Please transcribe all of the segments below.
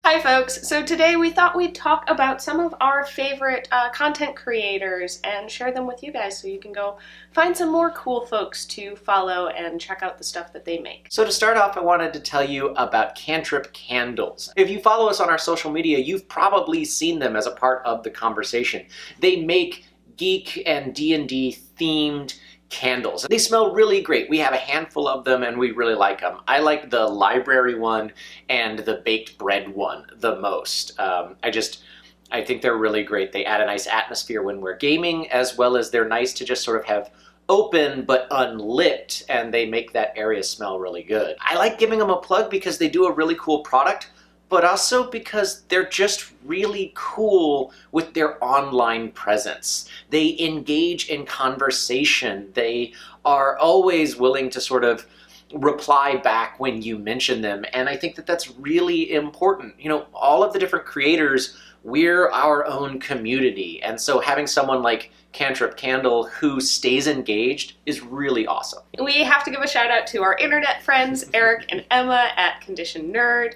Hi folks, so today we thought we'd talk about some of our favorite content creators and share them with you guys so you can go find some more cool folks to follow and check out the stuff that they make. So to start off, I wanted to tell you about Cantrip Candles. If you follow us on our social media, you've probably seen them as a part of the conversation. They make geek and D&D themed candles. They smell really great. We have a handful of them and we really like them. I like the library one and the baked bread one the most. I think they're really great. They add a nice atmosphere when we're gaming, as well as they're nice to just sort of have open but unlit, and they make that area smell really good. I like giving them a plug because they do a really cool product, but also because they're just really cool with their online presence. They engage in conversation. They are always willing to sort of reply back when you mention them, and I think that that's really important. You know, all of the different creators, we're our own community, and so having someone like Cantrip Candle who stays engaged is really awesome. We have to give a shout out to our internet friends, Eric and Emma at conditionednerd.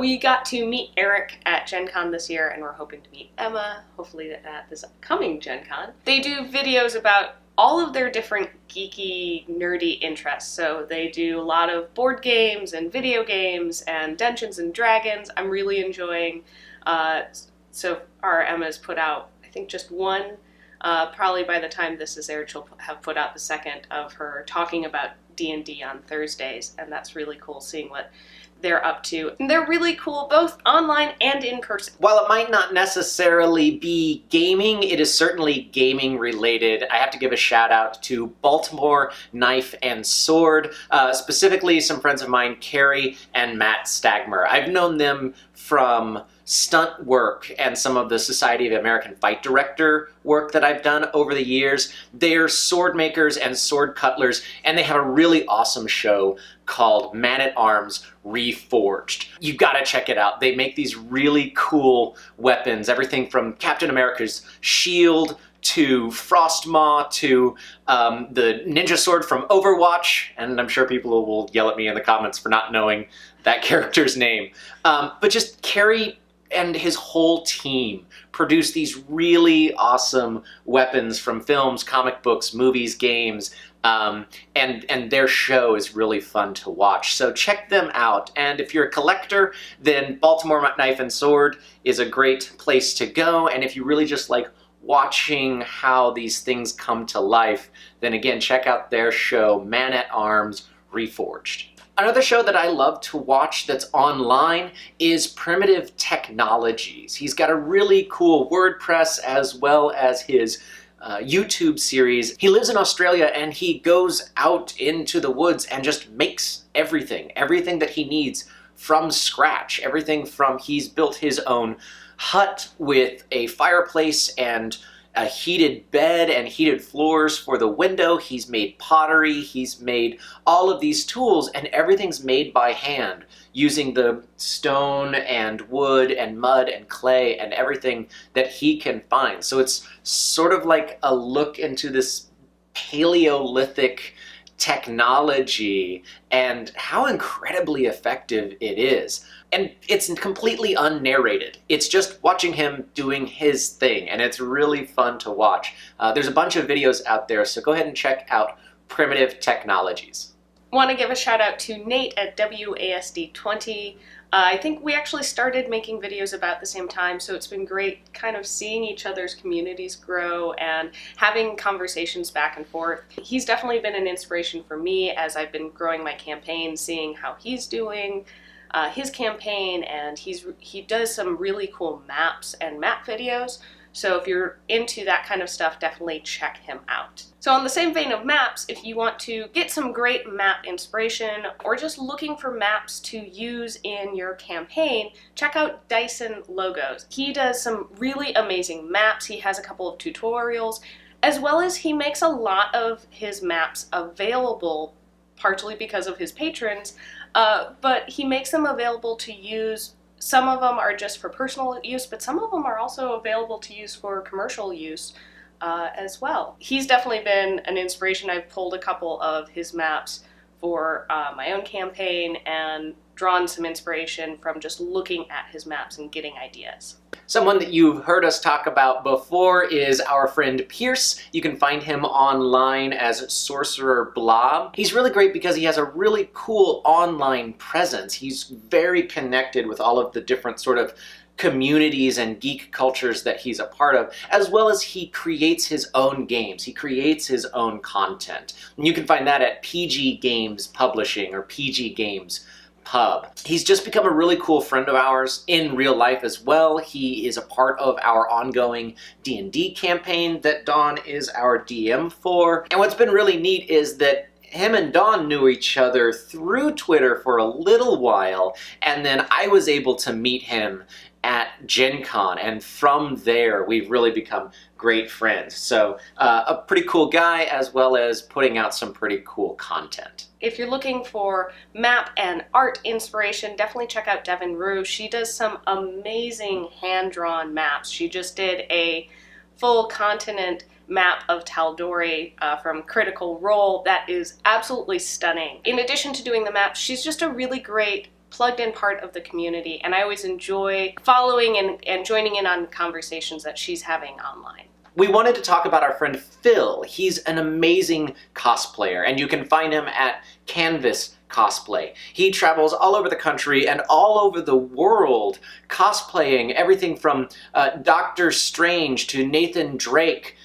We got to meet Eric at Gen Con this year, and we're hoping to meet Emma, hopefully at this upcoming Gen Con. They do videos about all of their different geeky, nerdy interests. So they do a lot of board games and video games and Dungeons and Dragons. I'm really enjoying. So our Emma's put out, I think, just one. Probably by the time this is aired, she'll have put out the second of her talking about D&D on Thursdays, and that's really cool seeing what they're up to. And they're really cool both online and in person. While it might not necessarily be gaming, it is certainly gaming related. I have to give a shout out to Baltimore Knife and Sword, specifically some friends of mine, Carrie and Matt Stagmer. I've known them from stunt work and some of the Society of American Fight Director work that I've done over the years. They're sword makers and sword cutlers, and they have a really awesome show called Man-at-Arms Reforged. You gotta check it out. They make these really cool weapons, everything from Captain America's shield to Frostmaw to the ninja sword from Overwatch, and I'm sure people will yell at me in the comments for not knowing that character's name. But just Carrie and his whole team produce these really awesome weapons from films, comic books, movies, games, and their show is really fun to watch. So check them out. And if you're a collector, then Baltimore Knife and Sword is a great place to go. And if you really just like watching how these things come to life, then again, check out their show, Man-at-Arms Reforged. Another show that I love to watch that's online is Primitive Technologies. He's got a really cool WordPress as well as his YouTube series. He lives in Australia and he goes out into the woods and just makes everything that he needs from scratch. Everything from, he's built his own hut with a fireplace and a heated bed and heated floors for the window. He's made pottery, he's made all of these tools, and everything's made by hand using the stone and wood and mud and clay and everything that he can find. So it's sort of like a look into this Paleolithic technology and how incredibly effective it is. And it's completely unnarrated. It's just watching him doing his thing, and it's really fun to watch. There's a bunch of videos out there, so go ahead and check out Primitive Technologies. Want to give a shout out to Nate at WASD20. I think we actually started making videos about the same time, so it's been great kind of seeing each other's communities grow and having conversations back and forth. He's definitely been an inspiration for me as I've been growing my campaign, seeing how he's doing his campaign, and he does some really cool maps and map videos. So if you're into that kind of stuff, definitely check him out. So on the same vein of maps, if you want to get some great map inspiration or just looking for maps to use in your campaign, check out Dyson Logos. He does some really amazing maps. He has a couple of tutorials, as well as he makes a lot of his maps available, partially because of his patrons, but he makes them available to use. Some of them are just for personal use, but some of them are also available to use for commercial use as well. He's definitely been an inspiration. I've pulled a couple of his maps for my own campaign and drawn some inspiration from just looking at his maps and getting ideas. Someone that you've heard us talk about before is our friend Pierce. You can find him online as Sorcerer Blob. He's really great because he has a really cool online presence. He's very connected with all of the different sort of communities and geek cultures that he's a part of, as well as he creates his own games. He creates his own content. And you can find that at PG Games Publishing or PG Games Pub. He's just become a really cool friend of ours in real life as well. He is a part of our ongoing D&D campaign that Dawn is our DM for. And what's been really neat is that him and Dawn knew each other through Twitter for a little while, and then I was able to meet him at Gen Con, and from there we've really become great friends. So a pretty cool guy, as well as putting out some pretty cool content. If you're looking for map and art inspiration, definitely check out Devin Roof. She does some amazing hand-drawn maps. She just did a full continent map of Tal'Dorei from Critical Role that is absolutely stunning. In addition to doing the maps, she's just a really great plugged-in part of the community, and I always enjoy following and joining in on conversations that she's having online. We wanted to talk about our friend Phil. He's an amazing cosplayer, and you can find him at Canvas Cosplay. He travels all over the country and all over the world cosplaying everything from Doctor Strange to Nathan Drake.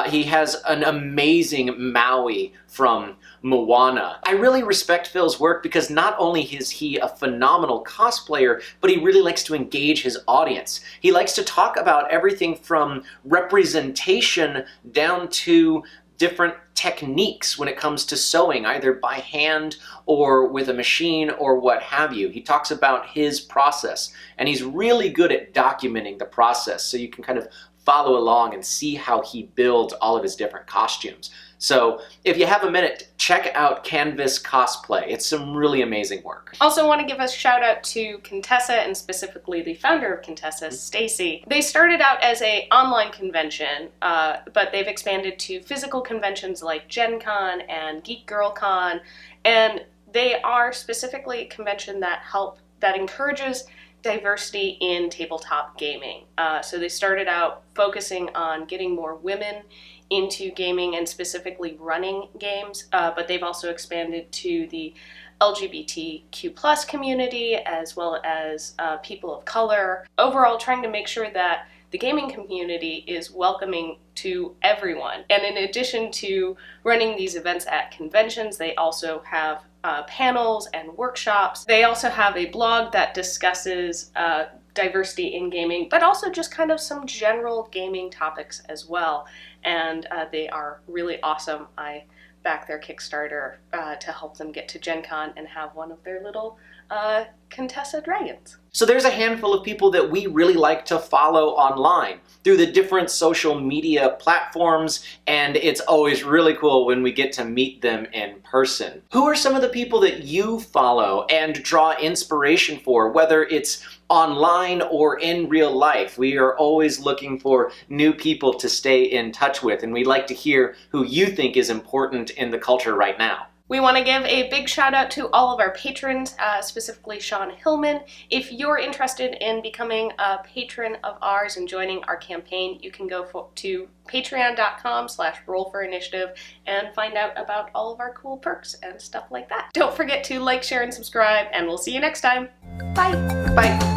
He has an amazing Maui from Moana. I really respect Phil's work because not only is he a phenomenal cosplayer, but he really likes to engage his audience. He likes to talk about everything from representation down to different techniques when it comes to sewing, either by hand or with a machine or what have you. He talks about his process, and he's really good at documenting the process, so you can kind of follow along and see how he builds all of his different costumes. So if you have a minute, check out Canvas Cosplay. It's some really amazing work. Also want to give a shout out to Contessa, and specifically the founder of Contessa, Stacy. They started out as an online convention, but they've expanded to physical conventions like Gen Con and Geek Girl Con, and they are specifically a convention that encourages diversity in tabletop gaming. So they started out focusing on getting more women into gaming and specifically running games, but they've also expanded to the LGBTQ+ community as well as people of color. Overall, trying to make sure that the gaming community is welcoming to everyone. And in addition to running these events at conventions, they also have panels and workshops. They also have a blog that discusses diversity in gaming, but also just kind of some general gaming topics as well. And they are really awesome. I back their Kickstarter to help them get to Gen Con and have one of their little Contessa dragons. So there's a handful of people that we really like to follow online through the different social media platforms, and it's always really cool when we get to meet them in person. Who are some of the people that you follow and draw inspiration for, whether it's online or in real life? We are always looking for new people to stay in touch with, and we'd like to hear who you think is important in the culture right now. We want to give a big shout out to all of our patrons, specifically Sean Hillman. If you're interested in becoming a patron of ours and joining our campaign, you can go to patreon.com/rollforinitiative and find out about all of our cool perks and stuff like that. Don't forget to like, share, and subscribe, and we'll see you next time. Bye! Bye!